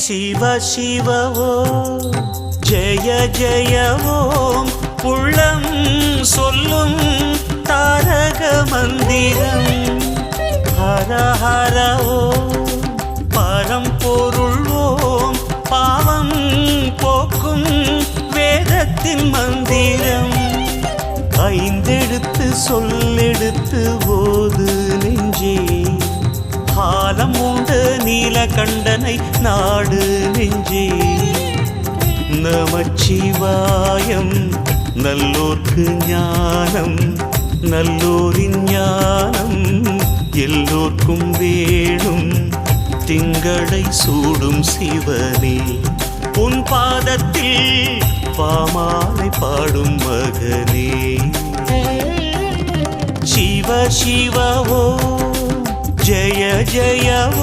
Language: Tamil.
சிவ சிவ ஓம் ஜெய ஜெய ஓம் உள்ளம் சொல்லும் தாரக மந்திரம். ஹர ஹர ஓம் பரம்பொருள் ஓம் பாவம் போக்கும் வேதத்தின் மந்திரம். ஐந்தெடுத்து சொல்லெடுத்து ஓது நெஞ்சே, காலம் உண்டு நீலகண்டனை நாடு நெஞ்சே. நமச்சிவாயம் நல்லோர்க்கு ஞானம், நல்லோரின் ஞானம் எல்லோர்க்கும் வேணும். திங்களை சூடும் சிவனே, உன் பாதத்தில் பாமாலை பாடும் மகனே. சிவ சிவ ஓம் ஜெய ஜெய ஓம்.